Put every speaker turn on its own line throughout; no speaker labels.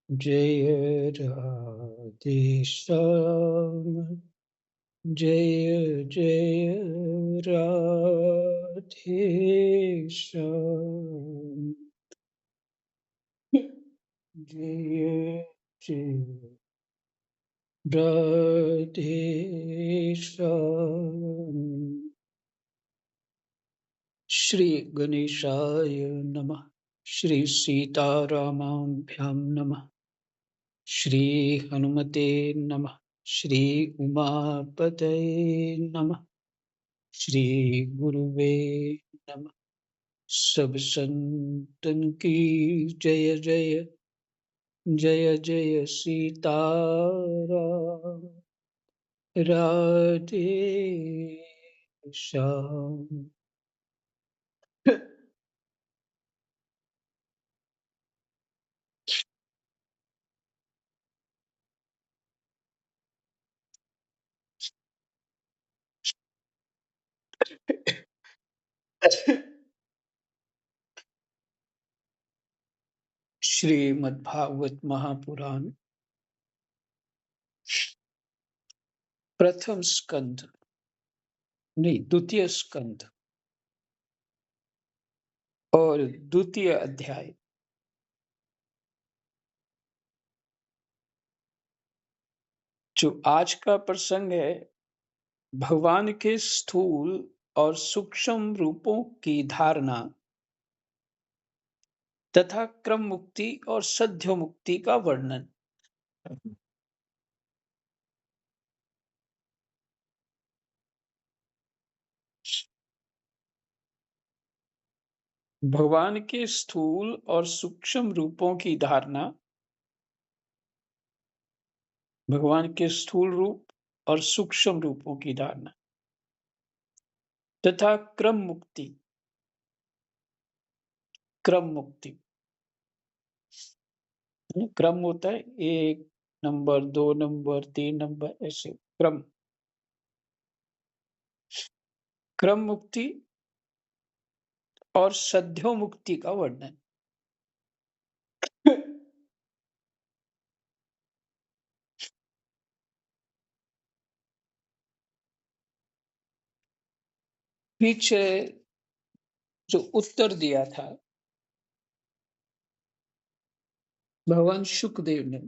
जय राधे श्याम, जय जय राधे श्याम, जय जय राधे श्याम। श्री गणेशाय नमः। श्री सीतारामाभ्यां नमः। श्री हनुमते नमः। श्री उमापतये नमः। श्री गुरुवे नमः। सब संतन की जय जय, जय जय सीताराम। राधे श्याम। श्रीमद्भागवत महापुराण प्रथम स्कंद, नहीं, द्वितीय स्कंद और द्वितीय अध्याय। जो आज का प्रसंग है, भगवान के स्थूल और सूक्ष्म रूपों की धारणा तथा क्रम मुक्ति और सद्यो मुक्ति का वर्णन। भगवान के स्थूल और सूक्ष्म रूपों की धारणा, भगवान के स्थूल रूप और सूक्ष्म रूपों की धारणा तथा क्रम मुक्ति। क्रम मुक्ति क्रम होता है, 1 नंबर, 2 नंबर, 3 नंबर, ऐसे क्रम। क्रम मुक्ति और सद्यो मुक्ति का वर्णन। पीछे जो उत्तर दिया था भगवान शुकदेव ने,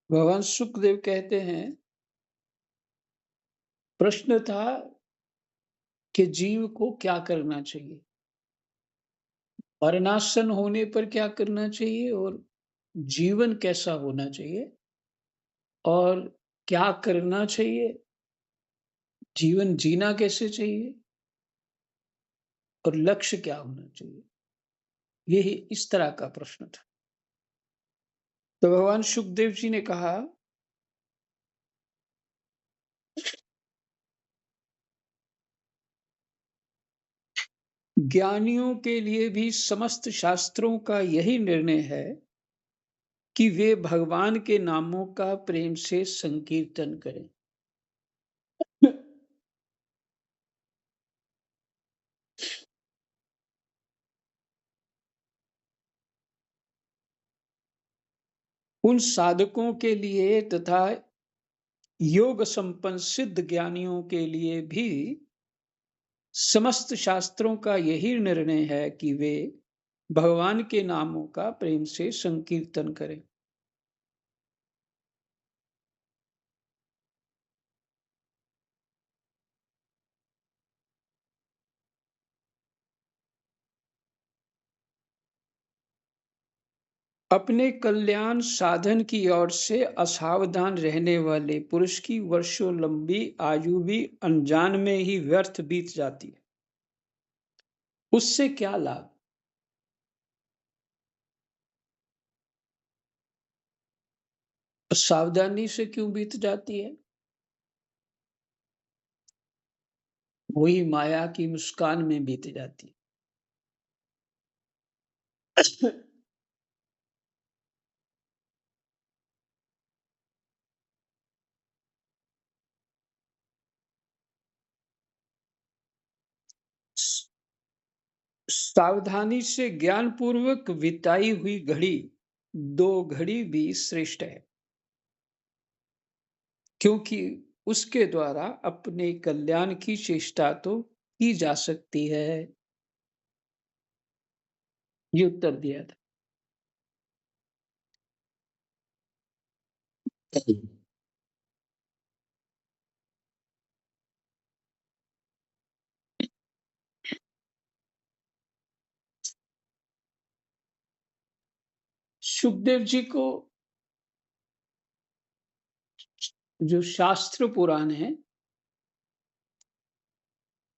भगवान शुकदेव कहते हैं, प्रश्न था कि जीव को क्या करना चाहिए, मरणासन होने पर क्या करना चाहिए, और जीवन कैसा होना चाहिए, और क्या करना चाहिए, जीवन जीना कैसे चाहिए, और लक्ष्य क्या होना चाहिए। यही इस तरह का प्रश्न था। तो भगवान शुकदेव जी ने कहा, ज्ञानियों के लिए भी समस्त शास्त्रों का यही निर्णय है कि वे भगवान के नामों का प्रेम से संकीर्तन करें। उन साधकों के लिए तथा योग संपन्न सिद्ध ज्ञानियों के लिए भी समस्त शास्त्रों का यही निर्णय है कि वे भगवान के नामों का प्रेम से संकीर्तन करें। अपने कल्याण साधन की ओर से असावधान रहने वाले पुरुष की वर्षों लंबी आयु भी अनजान में ही व्यर्थ बीत जाती है। उससे क्या लाभ? सावधानी से क्यों बीत जाती है? वही माया की मुस्कान में बीत जाती है। सावधानी से ज्ञानपूर्वक बिताई हुई घड़ी, 2 घड़ी भी श्रेष्ठ है, क्योंकि उसके द्वारा अपने कल्याण की चेष्टा तो की जा सकती है। ये उत्तर दिया था। सुखदेव जी को जो शास्त्र पुराण है,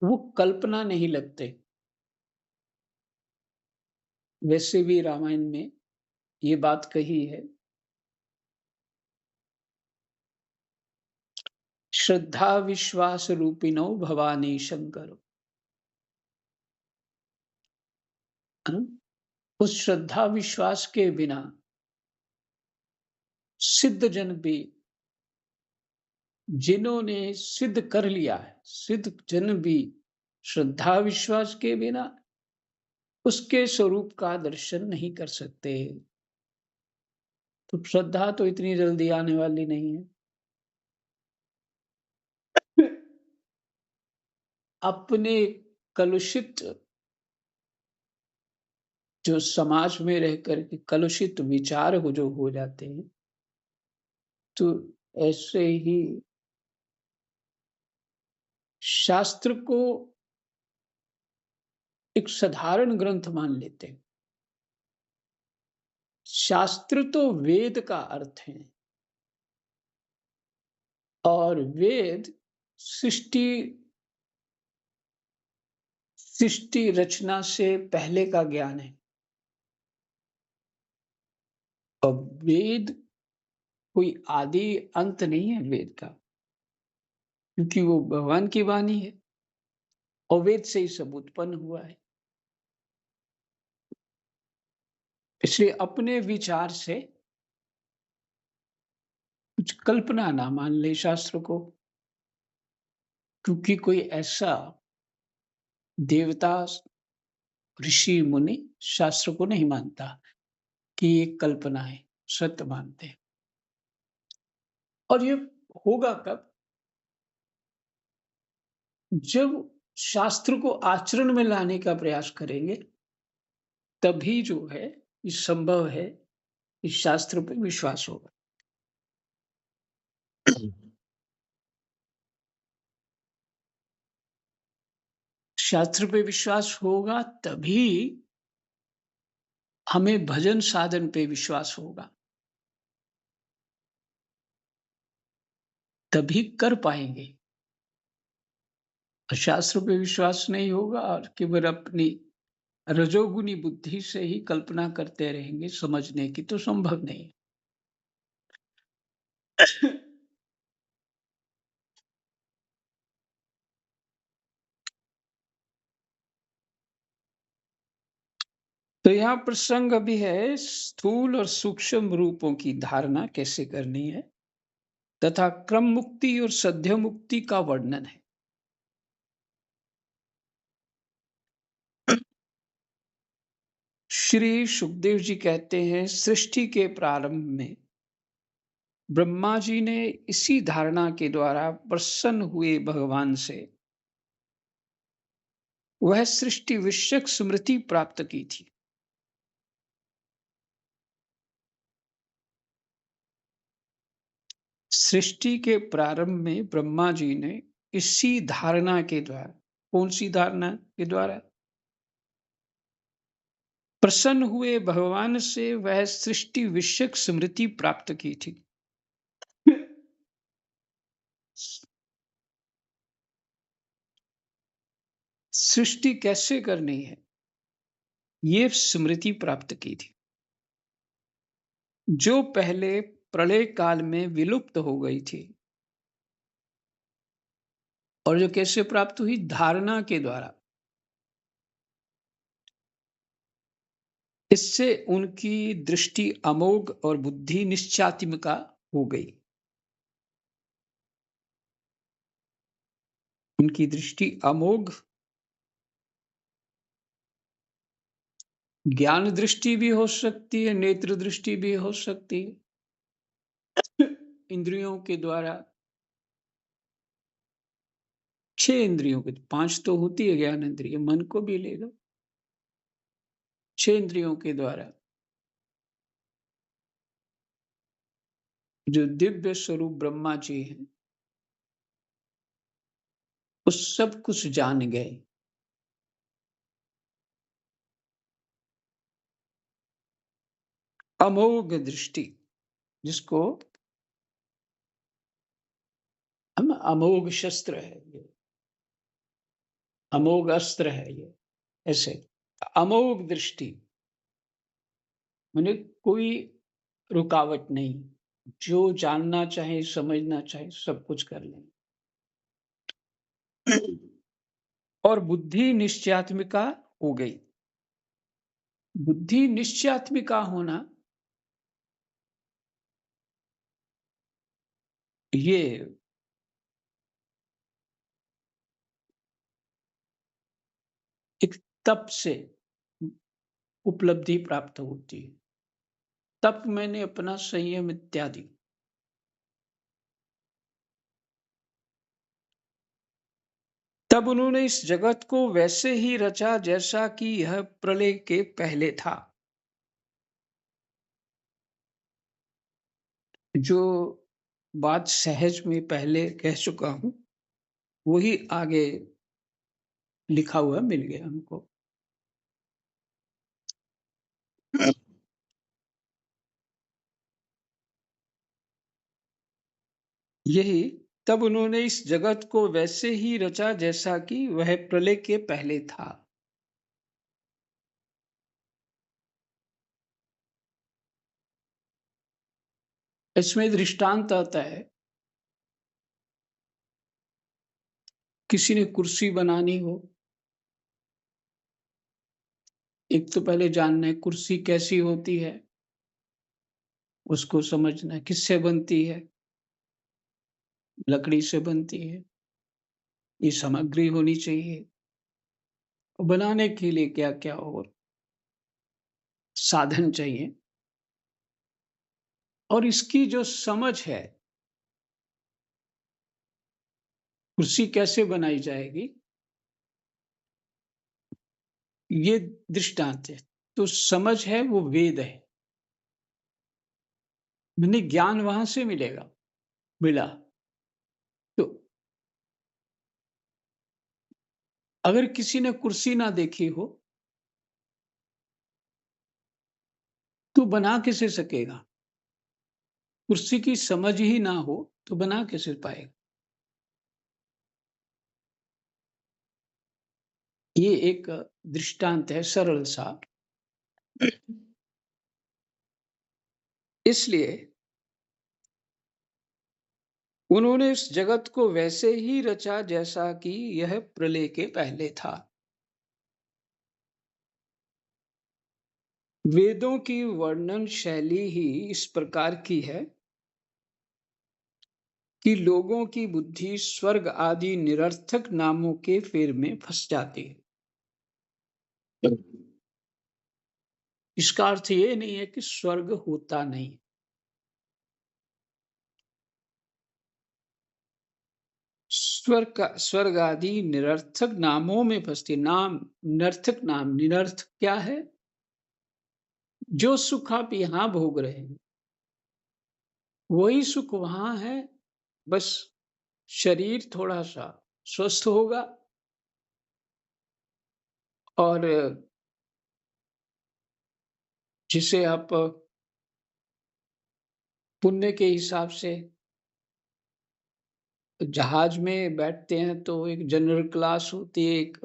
वो कल्पना नहीं लगते। वैसे भी रामायण में ये बात कही है, श्रद्धा विश्वास रूपिणो भवानी शंकर। है ना? उस श्रद्धा विश्वास के बिना सिद्ध जन भी, जिन्होंने सिद्ध कर लिया है, सिद्ध जन भी श्रद्धा विश्वास के बिना उसके स्वरूप का दर्शन नहीं कर सकते। तो श्रद्धा तो इतनी जल्दी आने वाली नहीं है। अपने कलुषित जो समाज में रह कर के कलुषित विचार हो जो हो जाते हैं, तो ऐसे ही शास्त्र को एक साधारण ग्रंथ मान लेते हैं। शास्त्र तो वेद का अर्थ है, और वेद सृष्टि सृष्टि रचना से पहले का ज्ञान है। और वेद कोई आदि अंत नहीं है वेद का, क्योंकि वो भगवान की वाणी है, और वेद से ही सब उत्पन्न हुआ है। इसलिए अपने विचार से कुछ कल्पना ना मान ले शास्त्र को, क्योंकि कोई ऐसा देवता, ऋषि मुनि शास्त्र को नहीं मानता कि ये कल्पना है, सत्य मानते हैं। और ये होगा कब? जब शास्त्र को आचरण में लाने का प्रयास करेंगे, तभी जो है ये संभव है, इस शास्त्र पे विश्वास होगा। शास्त्र पे विश्वास होगा तभी हमें भजन साधन पे विश्वास होगा, तभी कर पाएंगे। और शास्त्र पे विश्वास नहीं होगा और केवल अपनी रजोगुनी बुद्धि से ही कल्पना करते रहेंगे, समझने की तो संभव नहीं है। तो यहाँ प्रसंग अभी है, स्थूल और सूक्ष्म रूपों की धारणा कैसे करनी है, तथा क्रम मुक्ति और सद्य मुक्ति का वर्णन है। श्री सुखदेव जी कहते हैं, सृष्टि के प्रारंभ में ब्रह्मा जी ने इसी धारणा के द्वारा प्रसन्न हुए भगवान से वह सृष्टि विषयक स्मृति प्राप्त की थी। सृष्टि के प्रारंभ में ब्रह्मा जी ने इसी धारणा के द्वारा, कौन सी धारणा के द्वारा? प्रसन्न हुए भगवान से वह सृष्टि विषयक स्मृति प्राप्त की थी। सृष्टि कैसे करनी है, ये स्मृति प्राप्त की थी, जो पहले प्रलय काल में विलुप्त हो गई थी, और जो कैसे प्राप्त हुई? धारणा के द्वारा। इससे उनकी दृष्टि अमोघ और बुद्धि निश्चात्मिका हो गई। उनकी दृष्टि अमोघ ज्ञान दृष्टि भी हो सकती है, नेत्र दृष्टि भी हो सकती है। इंद्रियों के द्वारा 6 इंद्रियों के 5 तो होती है ज्ञान इंद्रिय, मन को भी ले लो। 6 इंद्रियों के द्वारा जो दिव्य स्वरूप ब्रह्मा जी हैं, वो सब कुछ जान गए। अमोघ दृष्टि, जिसको हम अमोघ शस्त्र है ये, अमोघ अस्त्र है ये, ऐसे। अमोघ दृष्टि माने कोई रुकावट नहीं, जो जानना चाहे, समझना चाहे, सब कुछ कर लें। और बुद्धि निश्चयात्मिका हो गई। बुद्धि निश्चयात्मिका होना, ये एक तप से उपलब्धि प्राप्त होती है। तप मैंने अपना संयम इत्यादि। तब उन्होंने इस जगत को वैसे ही रचा जैसा कि यह प्रलय के पहले था। जो बात सहज में पहले कह चुका हूं, वही आगे लिखा हुआ मिल गया हमको। यही, तब उन्होंने इस जगत को वैसे ही रचा जैसा कि वह प्रलय के पहले था। इसमें दृष्टांत आता है, किसी ने कुर्सी बनानी हो, एक तो पहले जानना है कुर्सी कैसी होती है, उसको समझना है किससे बनती है, लकड़ी से बनती है, ये सामग्री होनी चाहिए, और बनाने के लिए क्या-क्या और साधन चाहिए, और इसकी जो समझ है, कुर्सी कैसे बनाई जाएगी, ये दृष्टांत है। तो समझ है वो वेद है, मैंने ज्ञान वहां से मिलेगा, मिला। तो अगर किसी ने कुर्सी ना देखी हो, तो बना कैसे सकेगा? कुर्सी की समझ ही ना हो, तो बना कैसे पाएगा? ये एक दृष्टांत है सरल सा। इसलिए उन्होंने इस जगत को वैसे ही रचा जैसा कि यह प्रलय के पहले था। वेदों की वर्णन शैली ही इस प्रकार की है कि लोगों की बुद्धि स्वर्ग आदि निरर्थक नामों के फेर में फंस जाती है। इसका अर्थ ये नहीं है कि स्वर्ग होता नहीं। स्वर्ग आदि निरर्थक नामों में फंसती, नाम निरर्थक, नाम निरर्थ क्या है? जो सुख आप यहां भोग रहे हैं, वही सुख वहां है। बस शरीर थोड़ा सा स्वस्थ होगा, और जिसे आप पुण्य के हिसाब से जहाज में बैठते हैं, तो एक जनरल क्लास होती है, एक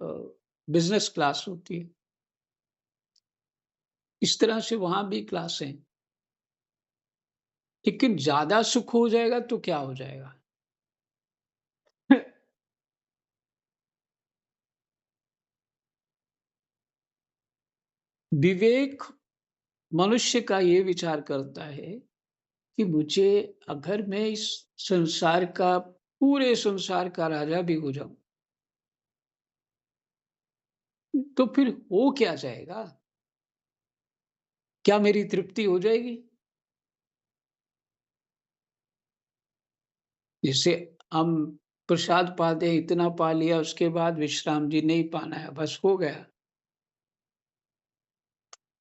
बिजनेस क्लास होती है। इस तरह से वहां भी क्लास है। लेकिन ज्यादा सुख हो जाएगा तो क्या हो जाएगा? विवेक मनुष्य का ये विचार करता है कि मुझे, अगर मैं इस संसार का, पूरे संसार का राजा भी हो जाऊं, तो फिर हो क्या जाएगा? क्या मेरी तृप्ति हो जाएगी? जैसे हम प्रसाद पाते हैं, इतना पा लिया उसके बाद विश्राम जी नहीं पाना है, बस हो गया।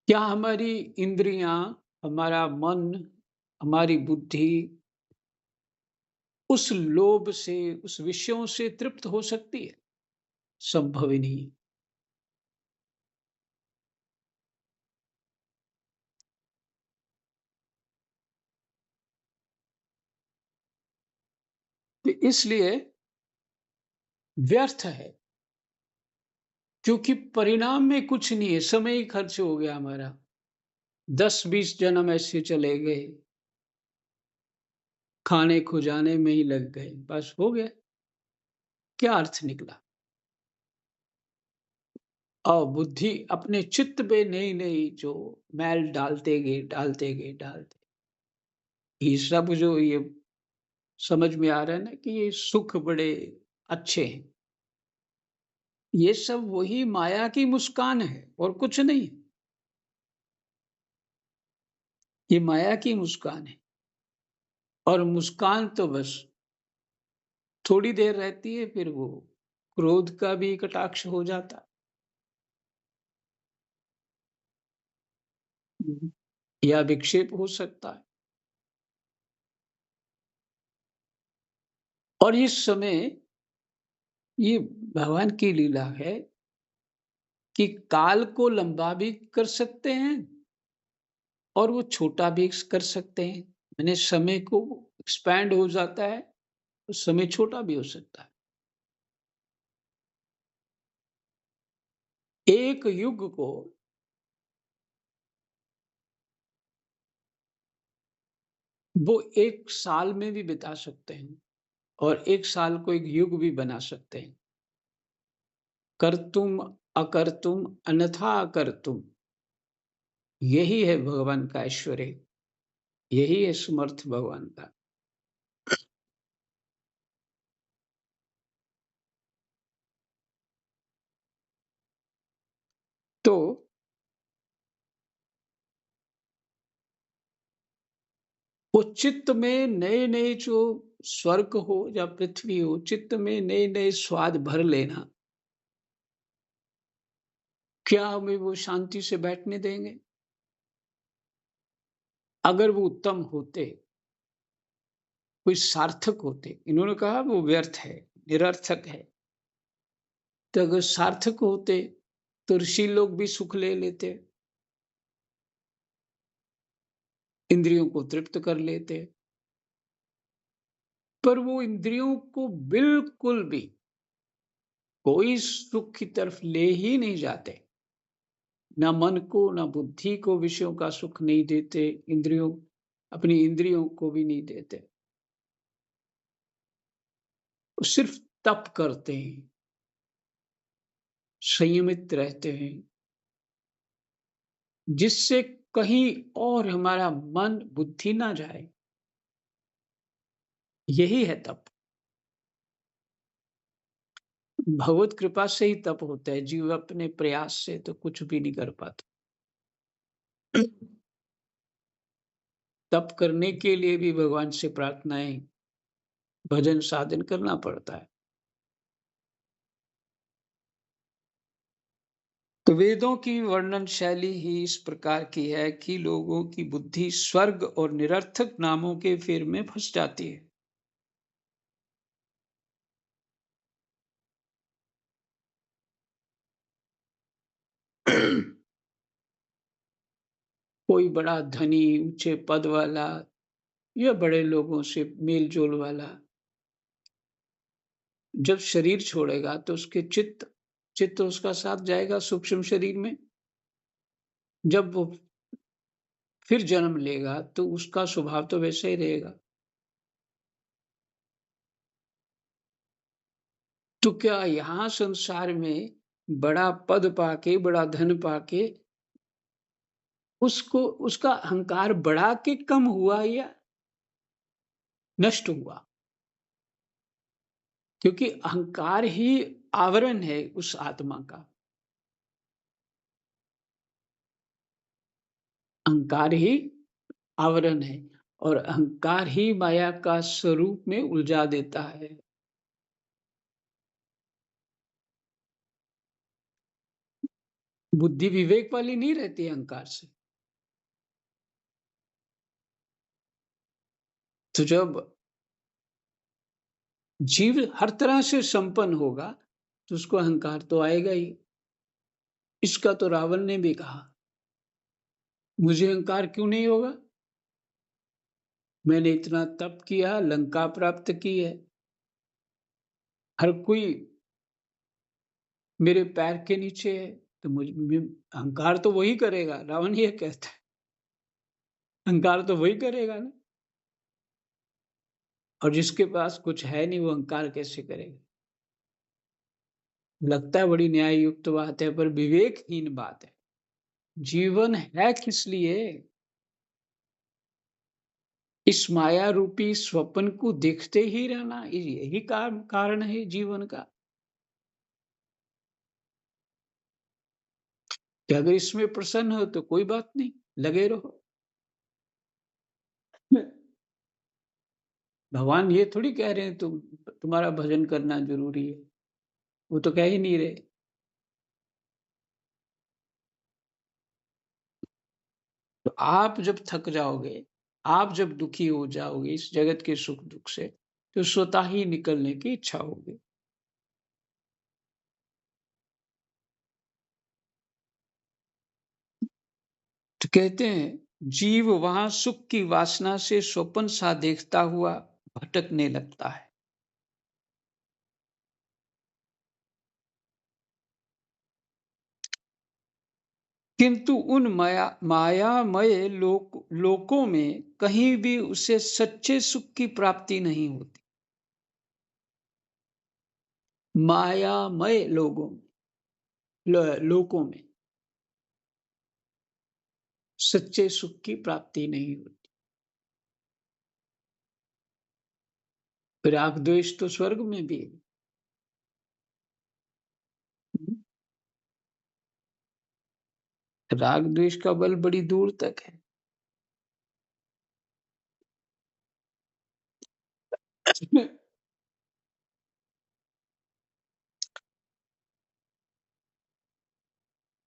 क्या हमारी इंद्रियाँ, हमारा मन, हमारी बुद्धि उस लोभ से, उस विषयों से तृप्त हो सकती है? संभव ही नहीं है। तो इसलिए व्यर्थ है, क्योंकि परिणाम में कुछ नहीं है, समय ही खर्च हो गया हमारा। 10-20 जन्म ऐसे चले गए, खाने खुजाने में ही लग गए, बस हो गया। क्या अर्थ निकला? और बुद्धि अपने चित्त पे नई-नई जो मैल डालते गए, डालते ये सब जो ये समझ में आ रहा है ना कि ये सुख बड़े अच्छे हैं। ये सब वही माया की मुस्कान है और कुछ नहीं। ये माया की मुस्कान है और मुस्कान तो बस थोड़ी देर रहती है, फिर वो क्रोध का भी कटाक्ष हो जाता है। हुँ। या विक्षेप हो सकता है। और इस समय ये भगवान की लीला है कि काल को लंबा भी कर सकते हैं और वो छोटा भी कर सकते हैं। यानी समय को एक्सपैंड हो जाता है, तो समय छोटा भी हो सकता है। एक युग को वो 1 साल में भी बिता सकते हैं और 1 साल को एक युग भी बना सकते हैं। कर्तुम अकर्तुम अन्यथा कर्तुम, यही है भगवान का ऐश्वर्य, यही है समर्थ भगवान का। तो वो चित्त में नए-नए जो स्वर्ग हो या पृथ्वी हो, चित्त में नए-नए स्वाद भर लेना, क्या हमें वो शांति से बैठने देंगे? अगर वो उत्तम होते, कोई सार्थक होते, इन्होंने कहा वो व्यर्थ है, निरर्थक है। तो अगर सार्थक होते, तो ऋषि लोग भी सुख ले लेते, इंद्रियों को तृप्त कर लेते। पर वो इंद्रियों को बिल्कुल भी कोई सुख की तरफ ले ही नहीं जाते। ना मन को, ना बुद्धि को विषयों का सुख नहीं देते, अपनी इंद्रियों को भी नहीं देते। वो सिर्फ तप करते हैं, संयमित रहते हैं, जिससे कहीं और हमारा मन, बुद्धि ना जाए। यही है तप। भगवत कृपा से ही तप होता है, जीव अपने प्रयास से तो कुछ भी नहीं कर पाता। तप करने के लिए भी भगवान से प्रार्थनाएँ, भजन साधन करना पड़ता है। तो वेदों की वर्णन शैली ही इस प्रकार की है कि लोगों की बुद्धि स्वर्ग और निरर्थक नामों के फेर में फंस जाती है। कोई बड़ा धनी, ऊंचे पद वाला या बड़े लोगों से मेल जोल वाला जब शरीर छोड़ेगा तो उसके चित्त उसका साथ जाएगा सूक्ष्म शरीर में। जब वो फिर जन्म लेगा तो उसका स्वभाव तो वैसा ही रहेगा। तो क्या यहाँ संसार में बड़ा पद पाके, बड़ा धन पाके उसको उसका अहंकार बढ़ा के कम हुआ या नष्ट हुआ? क्योंकि अहंकार ही आवरण है उस आत्मा का। अहंकार ही आवरण है और अहंकार ही माया का स्वरूप में उलझा देता है। बुद्धि विवेक वाली नहीं रहती अहंकार से। तो जब जीव हर तरह से संपन्न होगा, तो उसको अहंकार तो आएगा ही। इसका तो रावण ने भी कहा, मुझे अहंकार क्यों नहीं होगा? मैंने इतना तप किया, लंका प्राप्त की है। हर कोई मेरे पैर के नीचे है, तो अहंकार तो वही करेगा, रावण ये कहता है। अहंकार तो वही करेगा ना, और जिसके पास कुछ है नहीं वो अहंकार कैसे करेगा? लगता है बड़ी न्याय युक्त बात है, पर विवेकहीन बात है। जीवन है किस लिए? इस माया रूपी स्वप्न को देखते ही रहना, यही कारण है जीवन का। कि अगर इसमें प्रसन्न हो तो कोई बात नहीं, लगे रहो। भगवान ये थोड़ी कह रहे हैं तुम्हारा भजन करना ज़रूरी है, वो तो कह ही नहीं रहे। तो आप जब थक जाओगे, आप जब दुखी हो जाओगे इस जगत के सुख-दुख से, तो स्वतः ही निकलने की इच्छा होगी। तो कहते हैं जीव वहाँ सुख की वासना से स्वप्न सा देखता हुआ भटकने लगता है। किंतु उन मायामय लोकों में कहीं भी उसे सच्चे सुख की प्राप्ति नहीं होती। मायामय लोकों में सच्चे सुख की प्राप्ति नहीं होती। राग द्वेष तो स्वर्ग में भी है। राग द्वेष का बल बड़ी दूर तक है।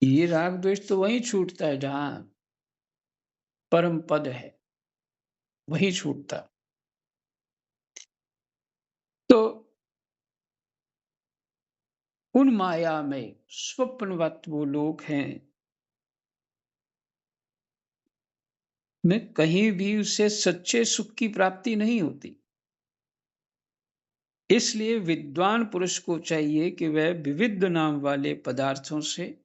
ये राग द्वेष तो वहीं छूटता है जहां परम पद है, वहीं छूटता। तो उन माया में स्वप्नवत वो लोग हैं में कहीं भी उसे सच्चे सुख की प्राप्ति नहीं होती। इसलिए विद्वान पुरुष को चाहिए कि वह विविध नाम वाले पदार्थों से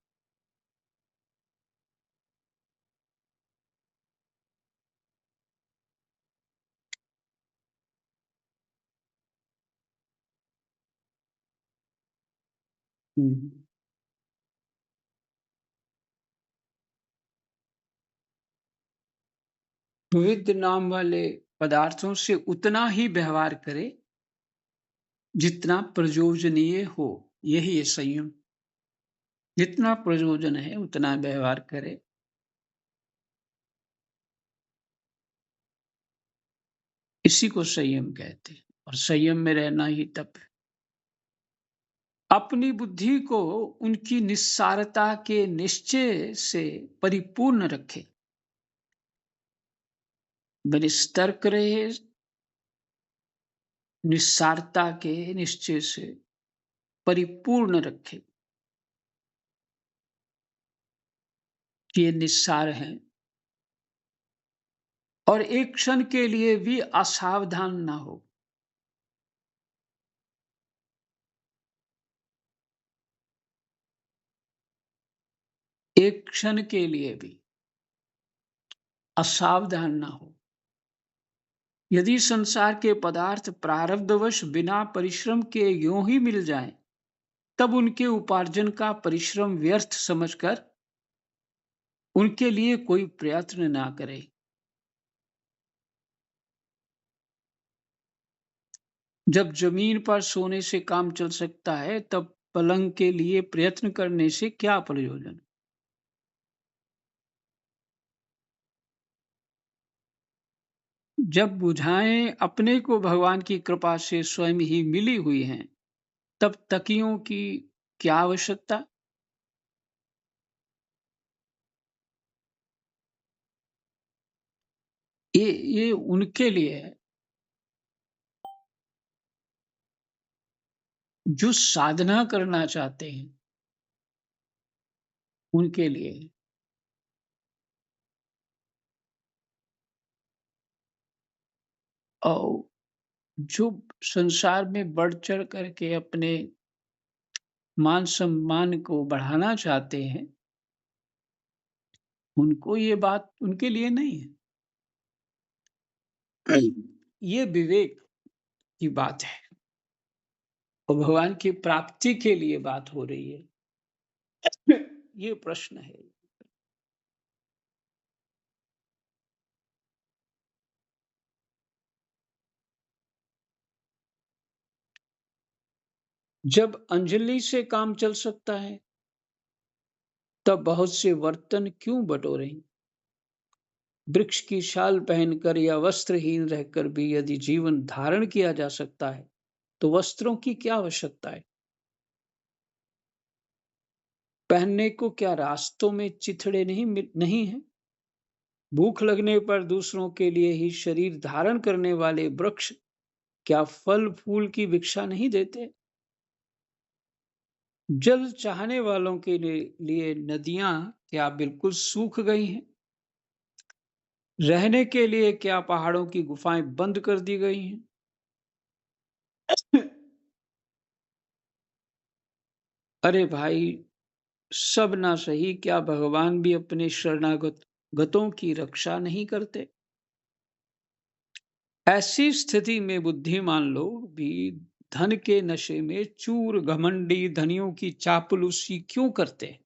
हम्म, विविध नाम वाले पदार्थों से उतना ही व्यवहार करे जितना प्रयोजनीय हो। यही है संयम। जितना प्रयोजन है उतना व्यवहार करे। इसी को संयम कहते हैं, और संयम में रहना ही तप है। अपनी बुद्धि को उनकी निस्सारता के निश्चय से परिपूर्ण रखे। निस्तर्क रहे, निस्सारता के निश्चय से परिपूर्ण रखे कि ये निस्सार हैं, और एक क्षण के लिए भी असावधान ना हो। एक क्षण के लिए भी असावधान ना हो। यदि संसार के पदार्थ प्रारब्धवश बिना परिश्रम के यूं ही मिल जाएं, तब उनके उपार्जन का परिश्रम व्यर्थ समझकर उनके लिए कोई प्रयत्न ना करे। जब जमीन पर सोने से काम चल सकता है, तब पलंग के लिए प्रयत्न करने से क्या प्रयोजन? जब बुझाएँ अपने को भगवान की कृपा से स्वयं ही मिली हुई हैं, तब तकियों की क्या आवश्यकता? ये उनके लिए है, जो साधना करना चाहते हैं, उनके लिए है। और जो संसार में बढ़-चढ़ करके अपने मान-सम्मान को बढ़ाना चाहते हैं, उनको ये बात उनके लिए नहीं है। ये विवेक की बात है और भगवान की प्राप्ति के लिए बात हो रही है। ये प्रश्न है। जब अंजलि से काम चल सकता है, तब बहुत से बर्तन क्यों बटोरें? वृक्ष की छाल पहनकर या वस्त्रहीन रहकर भी यदि जीवन धारण किया जा सकता है, तो वस्त्रों की क्या आवश्यकता है? पहनने को क्या रास्तों में चिथड़े नहीं हैं? भूख लगने पर दूसरों के लिए ही शरीर धारण करने वाले वृक्ष क्या फल फूल की भिक्षा नहीं देते? जल चाहने वालों के लिए नदियां क्या बिल्कुल सूख गई हैं? रहने के लिए क्या पहाड़ों की गुफाएं बंद कर दी गई हैं? अरे भाई, सब ना सही, क्या भगवान भी अपने शरणागत गतों की रक्षा नहीं करते? ऐसी स्थिति में बुद्धिमान लोग भी धन के नशे में चूर घमंडी धनियों की चापलूसी क्यों करते हैं?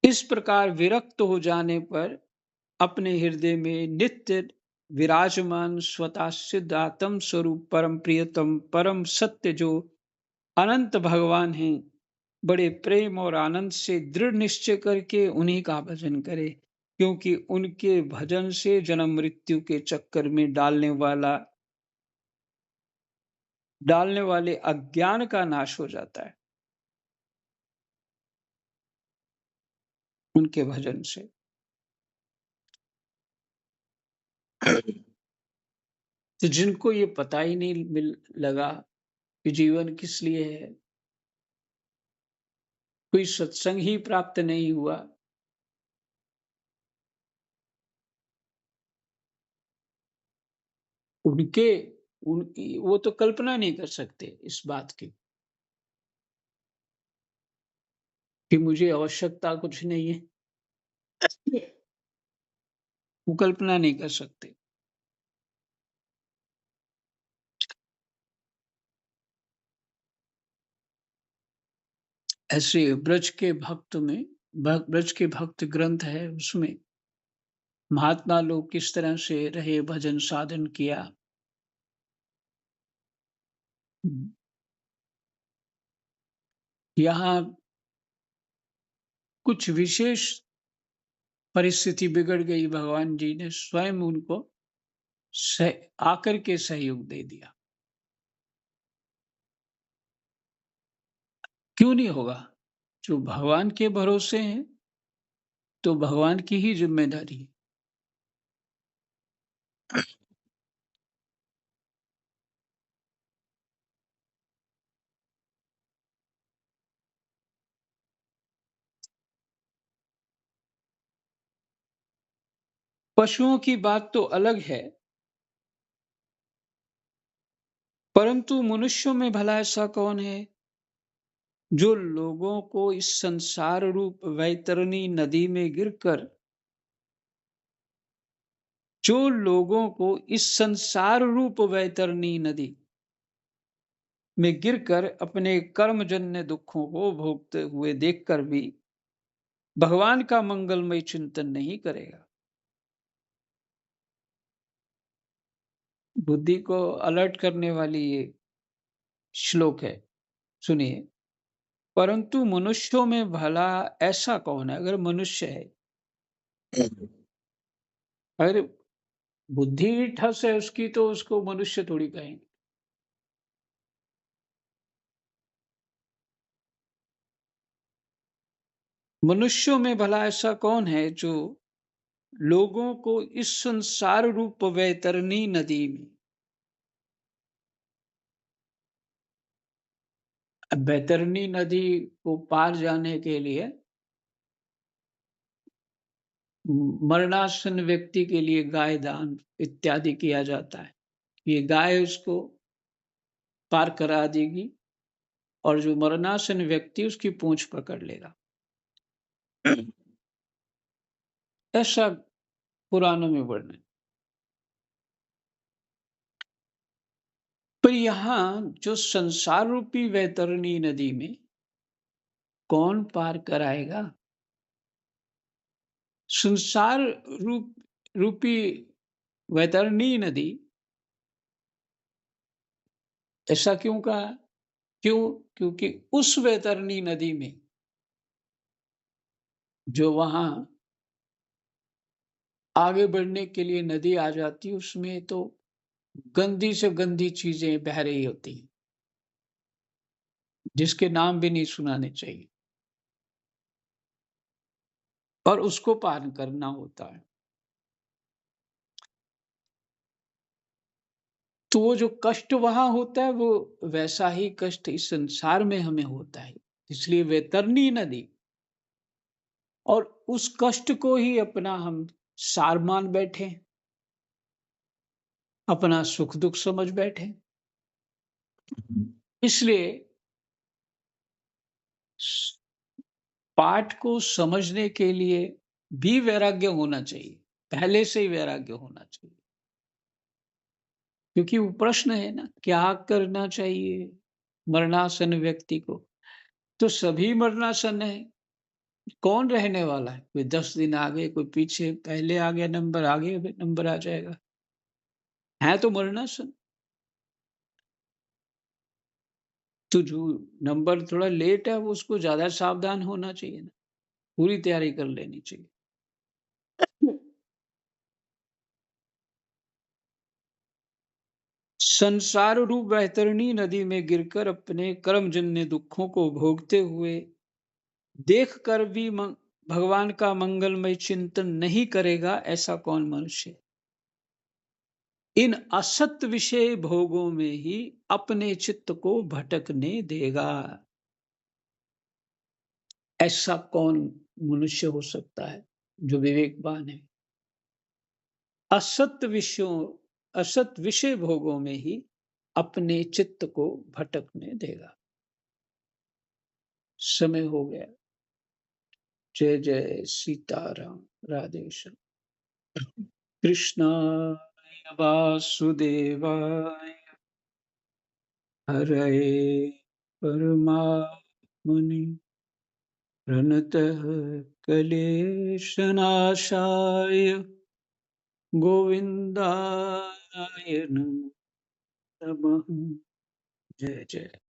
इस प्रकार विरक्त हो जाने पर अपने हृदय में नित्य विराजमान स्वतः सिद्ध आत्म स्वरूप परम प्रियतम परम सत्य जो अनंत भगवान हैं, बड़े प्रेम और आनंद से दृढ़ निश्चय करके उन्हीं का भजन करे, क्योंकि उनके भजन से जन्म मृत्यु के चक्कर में डालने वाले अज्ञान का नाश हो जाता है उनके भजन से। तो जिनको ये पता ही नहीं मिल लगा कि जीवन किस लिए है, कोई सत्संग ही प्राप्त नहीं हुआ, उनके उनकी वो तो कल्पना नहीं कर सकते इस बात की कि मुझे आवश्यकता कुछ नहीं है। वो कल्पना नहीं कर सकते। ऐसे ब्रज के भक्त ग्रंथ है, उसमें महात्मा लोग किस तरह से रहे, भजन साधन किया। यहाँ कुछ विशेष परिस्थिति बिगड़ गई, भगवान जी ने स्वयं उनको आकर के सहयोग दे दिया। क्यों नहीं होगा? जो भगवान के भरोसे हैं, तो भगवान की ही जिम्मेदारी है। पशुओं की बात तो अलग है, परंतु मनुष्यों में भला ऐसा कौन है जो लोगों को इस संसार रूप वैतरणी नदी में गिरकर जो लोगों को इस संसार रूप वैतरणी नदी में गिरकर अपने कर्मजन्य दुखों को भोगते हुए देखकर भी भगवान का मंगलमय चिंतन नहीं करेगा। बुद्धि को अलर्ट करने वाली ये श्लोक है, सुनिए। परंतु मनुष्यों में भला ऐसा कौन है, अगर मनुष्य है अरे! बुद्धि ही ठस है उसकी, तो उसको मनुष्य थोड़ी कहेंगे। मनुष्यों में भला ऐसा कौन है जो लोगों को इस संसार रूप वैतरणी नदी में, वैतरणी नदी को पार जाने के लिए मरणासन्न व्यक्ति के लिए गाय दान इत्यादि किया जाता है। ये गाय उसको पार करा देगी और जो मरणासन्न व्यक्ति उसकी पूंछ पकड़ लेगा। ऐसा पुराणों में वर्णन है। पर यहाँ जो संसार रूपी वैतरणी नदी में कौन पार कराएगा? संसार रूप रूपी वैतरणी नदी, ऐसा क्यों कहा? क्यों? क्योंकि उस वैतरणी नदी में जो वहां आगे बढ़ने के लिए नदी आ जाती है, उसमें तो गंदी से गंदी चीजें बह रही होती हैं, जिसके नाम भी नहीं सुनाने चाहिए, और उसको पार करना होता है। तो वो जो कष्ट वहां होता है, वो वैसा ही कष्ट इस संसार में हमें होता है। इसलिए वैतरणी नदी, और उस कष्ट को ही अपना हम सार मान बैठे, अपना सुख दुख समझ बैठे। इसलिए स- पाठ को समझने के लिए भी वैराग्य होना चाहिए, पहले से ही वैराग्य होना चाहिए। क्योंकि वो प्रश्न है ना, क्या करना चाहिए मरणासन्न व्यक्ति को? तो सभी मरणासन्न है, कौन रहने वाला है? कोई 10 दिन आगे, कोई पीछे, पहले आ गया नंबर, आगे नंबर आ जाएगा, है तो मरणासन्न। तो जो नंबर थोड़ा लेट है, वो उसको ज्यादा सावधान होना चाहिए ना, पूरी तैयारी कर लेनी चाहिए। संसार रूप वैतरणी नदी में गिरकर अपने कर्मजन्य दुखों को भोगते हुए देखकर भी भगवान का मंगलमय चिंतन नहीं करेगा, ऐसा कौन मनुष्य है? इन असत विषय भोगों में ही अपने चित्त को भटकने देगा। ऐसा कौन मनुष्य हो सकता है जो विवेकवान है? असत विषयों, असत विषय भोगों में ही अपने चित्त को भटकने देगा। समय हो गया। जय जय सीताराम। राधे श्याम। कृष्णाय वासुदेवाय, हरये परमात्मने, प्रणतः क्लेशनाशाय गोविन्दाय नमः। जय जय।